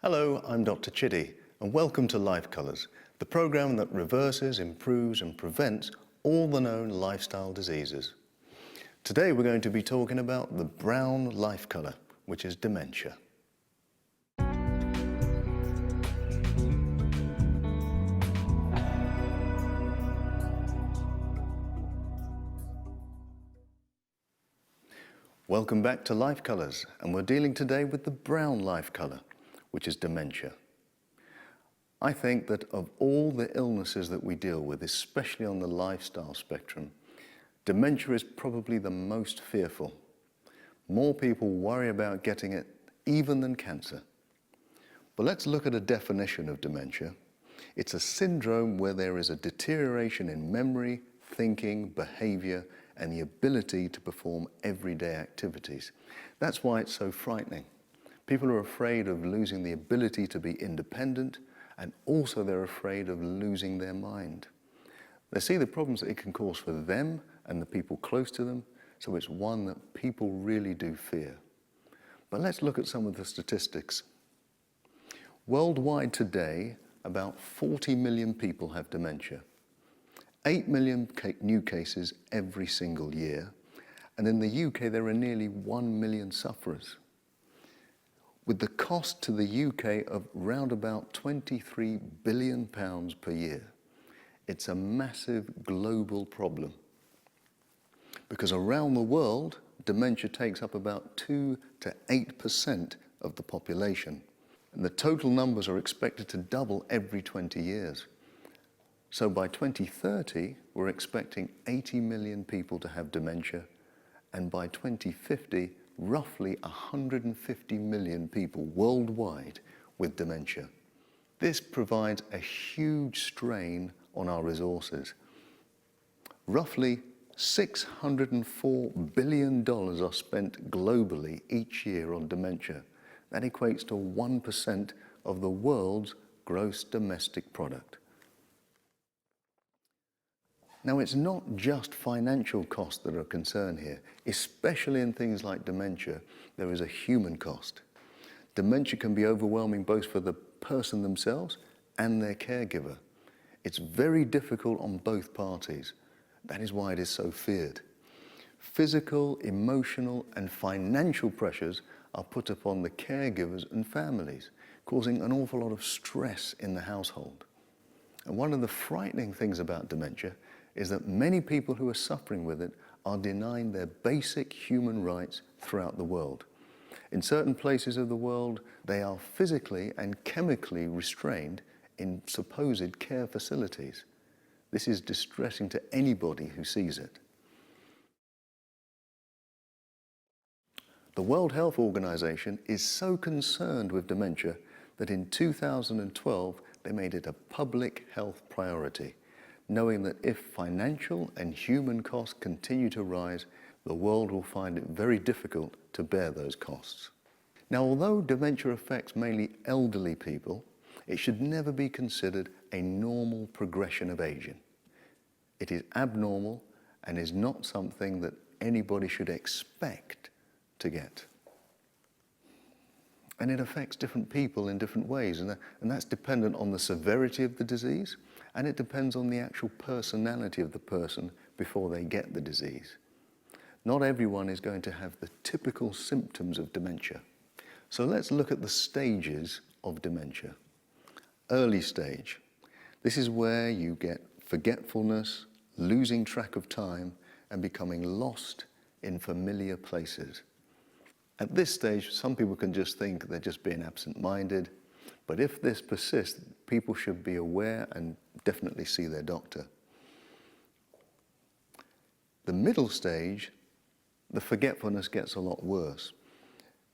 Hello, I'm Dr. Chiddy, and welcome to Life Colours, the programme that reverses, improves and prevents all the known lifestyle diseases. Today we're going to be talking about the brown life colour, which is dementia. Welcome back to Life Colours, and we're dealing today with the brown life colour, which is dementia. I think that of all the illnesses that we deal with, especially on the lifestyle spectrum, dementia is probably the most fearful. More people worry about getting it even than cancer. But let's look at a definition of dementia. It's a syndrome where there is a deterioration in memory, thinking, behaviour, and the ability to perform everyday activities. That's why it's so frightening. People are afraid of losing the ability to be independent, and also they're afraid of losing their mind. They see the problems that it can cause for them and the people close to them, so it's one that people really do fear. But let's look at some of the statistics. Worldwide today, about 40 million people have dementia. 8 million new cases every single year, and in the UK there are nearly 1 million sufferers, with the cost to the UK of round about £23 billion per year. It's a massive global problem, because around the world, dementia takes up about 2 to 8% of the population, and the total numbers are expected to double every 20 years. So by 2030, we're expecting 80 million people to have dementia, and by 2050, roughly 150 million people worldwide with dementia. This provides a huge strain on our resources. Roughly $604 billion are spent globally each year on dementia. That equates to 1% of the world's gross domestic product. Now, it's not just financial costs that are a concern here. Especially in things like dementia, there is a human cost. Dementia can be overwhelming both for the person themselves and their caregiver. It's very difficult on both parties. That is why it is so feared. Physical, emotional, and financial pressures are put upon the caregivers and families, causing an awful lot of stress in the household. And one of the frightening things about dementia is that many people who are suffering with it are denying their basic human rights throughout the world. In certain places of the world, they are physically and chemically restrained in supposed care facilities. This is distressing to anybody who sees it. The World Health Organization is so concerned with dementia that in 2012, they made it a public health priority, knowing that if financial and human costs continue to rise, the world will find it very difficult to bear those costs. Now, although dementia affects mainly elderly people, it should never be considered a normal progression of aging. It is abnormal and is not something that anybody should expect to get. And it affects different people in different ways, and that's dependent on the severity of the disease, and it depends on the actual personality of the person before they get the disease. Not everyone is going to have the typical symptoms of dementia. So let's look at the stages of dementia. Early stage. This is where you get forgetfulness, losing track of time, and becoming lost in familiar places. At this stage, some people can just think they're just being absent-minded, but if this persists, people should be aware and definitely see their doctor. The middle stage, the forgetfulness gets a lot worse.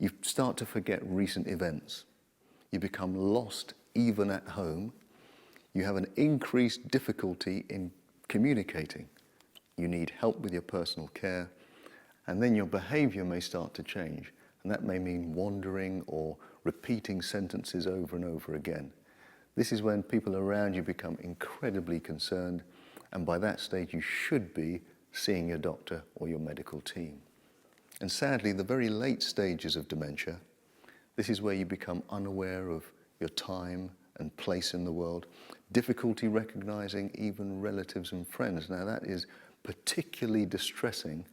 You start to forget recent events. You become lost even at home. You have an increased difficulty in communicating. You need help with your personal care, and then your behavior may start to change, and that may mean wandering or repeating sentences over and over again. This is when people around you become incredibly concerned, and by that stage you should be seeing your doctor or your medical team. And sadly, the very late stages of dementia, This is where you become unaware of your time and place in the world, difficulty recognizing even relatives and friends. Now that is particularly distressing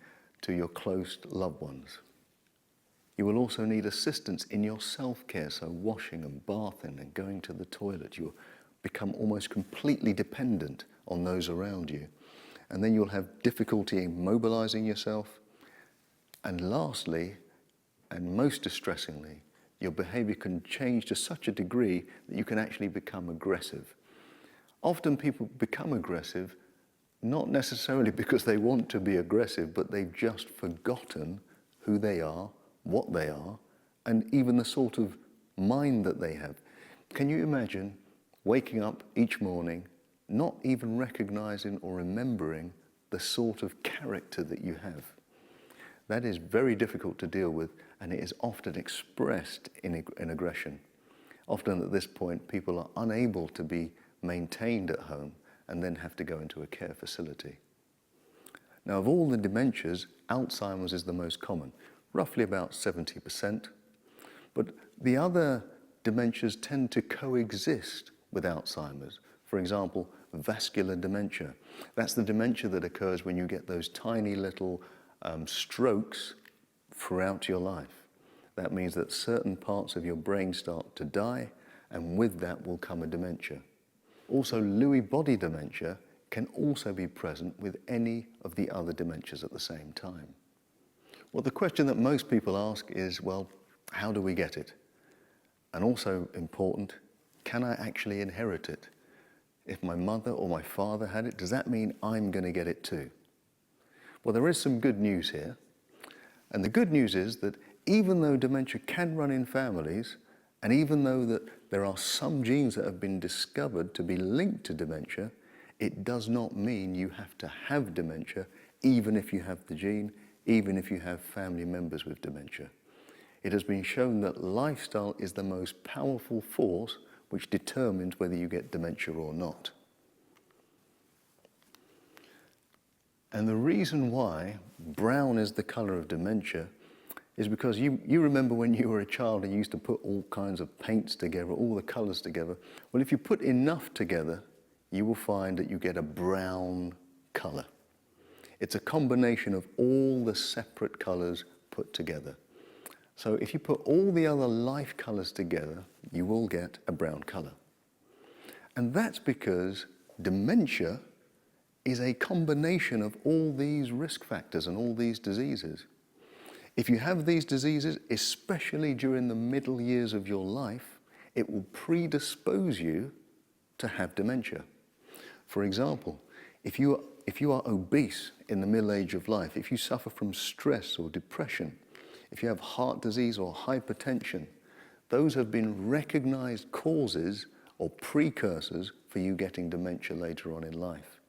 to your close loved ones. You will also need assistance in your self-care, so washing and bathing and going to the toilet. You'll become almost completely dependent on those around you. And then you'll have difficulty in mobilizing yourself. And lastly, and most distressingly, your behavior can change to such a degree that you can actually become aggressive. Often people become aggressive, not necessarily because they want to be aggressive, but they've just forgotten who they are, what they are, and even the sort of mind that they have. Can you imagine waking up each morning, not even recognizing or remembering the sort of character that you have? That is very difficult to deal with, and it is often expressed in aggression. Often at this point, people are unable to be maintained at home and then have to go into a care facility. Now, of all the dementias, Alzheimer's is the most common, roughly about 70%. But the other dementias tend to coexist with Alzheimer's. For example, vascular dementia. That's the dementia that occurs when you get those tiny little strokes throughout your life. That means that certain parts of your brain start to die, and with that will come a dementia. Also, Lewy body dementia can also be present with any of the other dementias at the same time. Well, the question that most people ask is, well, how do we get it? And also important, can I actually inherit it? If my mother or my father had it, does that mean I'm going to get it too? Well, there is some good news here. And the good news is that even though dementia can run in families, and even though that there are some genes that have been discovered to be linked to dementia, it does not mean you have to have dementia, even if you have the gene, even if you have family members with dementia. It has been shown that lifestyle is the most powerful force which determines whether you get dementia or not. And the reason why brown is the color of dementia is because you remember when you were a child and you used to put all kinds of paints together, all the colors together. Well, if you put enough together, you will find that you get a brown color. It's a combination of all the separate colors put together. So if you put all the other life colors together, you will get a brown color. And that's because dementia is a combination of all these risk factors and all these diseases. If you have these diseases, especially during the middle years of your life, it will predispose you to have dementia. For example, if you are obese in the middle age of life, if you suffer from stress or depression, if you have heart disease or hypertension, those have been recognized causes or precursors for you getting dementia later on in life.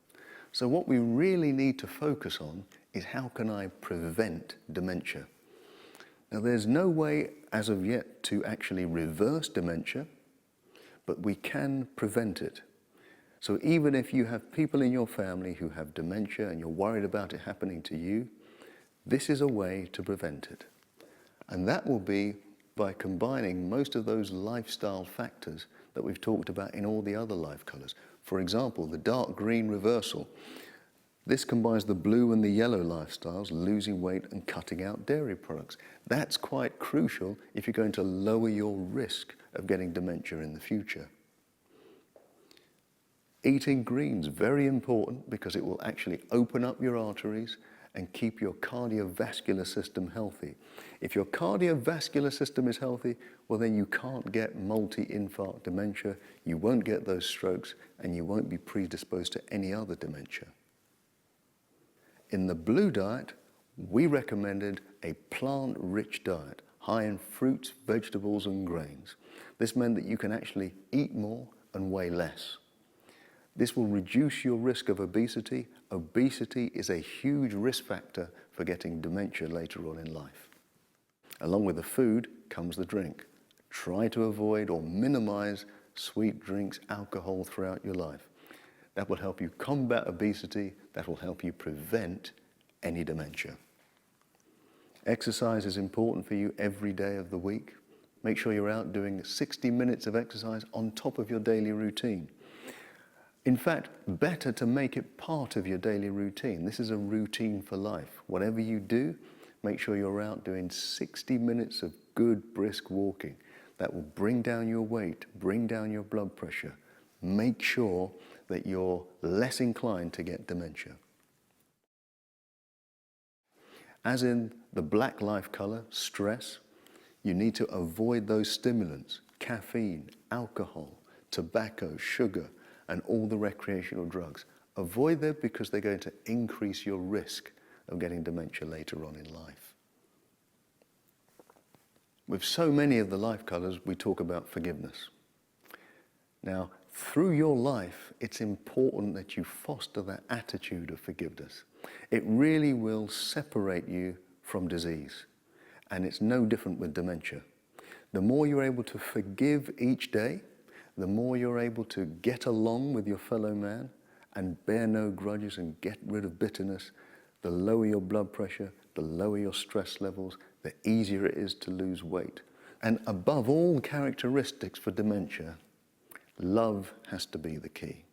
So what we really need to focus on is how can I prevent dementia? Now, there's no way as of yet to actually reverse dementia, but we can prevent it. So even if you have people in your family who have dementia and you're worried about it happening to you, this is a way to prevent it. And that will be by combining most of those lifestyle factors that we've talked about in all the other life colors. For example, the dark green reversal. This combines the blue and the yellow lifestyles, losing weight and cutting out dairy products. That's quite crucial if you're going to lower your risk of getting dementia in the future. Eating greens, very important because it will actually open up your arteries and keep your cardiovascular system healthy. If your cardiovascular system is healthy, well then you can't get multi-infarct dementia, you won't get those strokes, and you won't be predisposed to any other dementia. In the blue diet, we recommended a plant-rich diet, high in fruits, vegetables, and grains. This meant that you can actually eat more and weigh less. This will reduce your risk of obesity. Obesity is a huge risk factor for getting dementia later on in life. Along with the food comes the drink. Try to avoid or minimize sweet drinks, alcohol throughout your life. That will help you combat obesity. That will help you prevent any dementia. Exercise is important for you every day of the week. Make sure you're out doing 60 minutes of exercise on top of your daily routine. In fact, better to make it part of your daily routine. This is a routine for life. Whatever you do, make sure you're out doing 60 minutes of good, brisk walking. That will bring down your weight, bring down your blood pressure. Make sure that you're less inclined to get dementia. As in the black life color, stress, you need to avoid those stimulants, caffeine, alcohol, tobacco, sugar, and all the recreational drugs. Avoid them because they're going to increase your risk of getting dementia later on in life. With so many of the life colors, we talk about forgiveness. Now, through your life, it's important that you foster that attitude of forgiveness. It really will separate you from disease. And it's no different with dementia. The more you're able to forgive each day, the more you're able to get along with your fellow man and bear no grudges and get rid of bitterness, the lower your blood pressure, the lower your stress levels, the easier it is to lose weight. And above all characteristics for dementia, love has to be the key.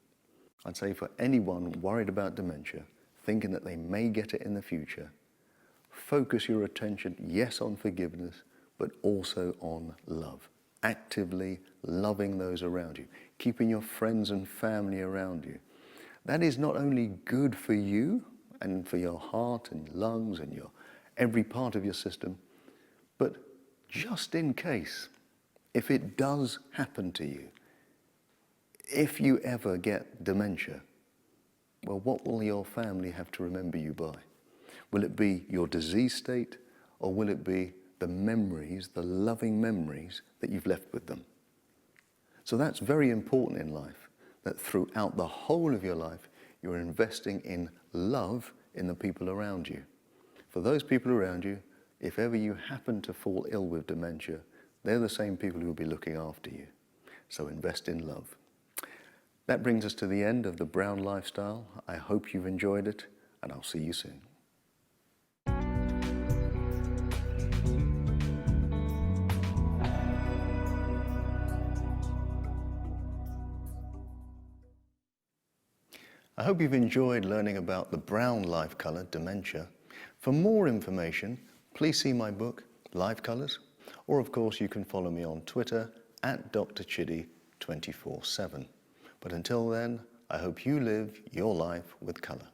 I'd say for anyone worried about dementia, thinking that they may get it in the future, focus your attention, yes, on forgiveness, but also on love. Actively loving those around you, keeping your friends and family around you. That is not only good for you and for your heart and lungs and your every part of your system, but just in case, if it does happen to you, if you ever get dementia, well, what will your family have to remember you by? Will it be your disease state, or will it be the memories, the loving memories that you've left with them? So that's very important in life, that throughout the whole of your life, you're investing in love in the people around you. For those people around you, if ever you happen to fall ill with dementia, they're the same people who will be looking after you. So invest in love. That brings us to the end of the Brown Lifestyle. I hope you've enjoyed it, and I'll see you soon. I hope you've enjoyed learning about the brown life color, dementia. For more information, please see my book, Life Colors, or of course you can follow me on Twitter at Dr. Chidi 24/7. But until then, I hope you live your life with color.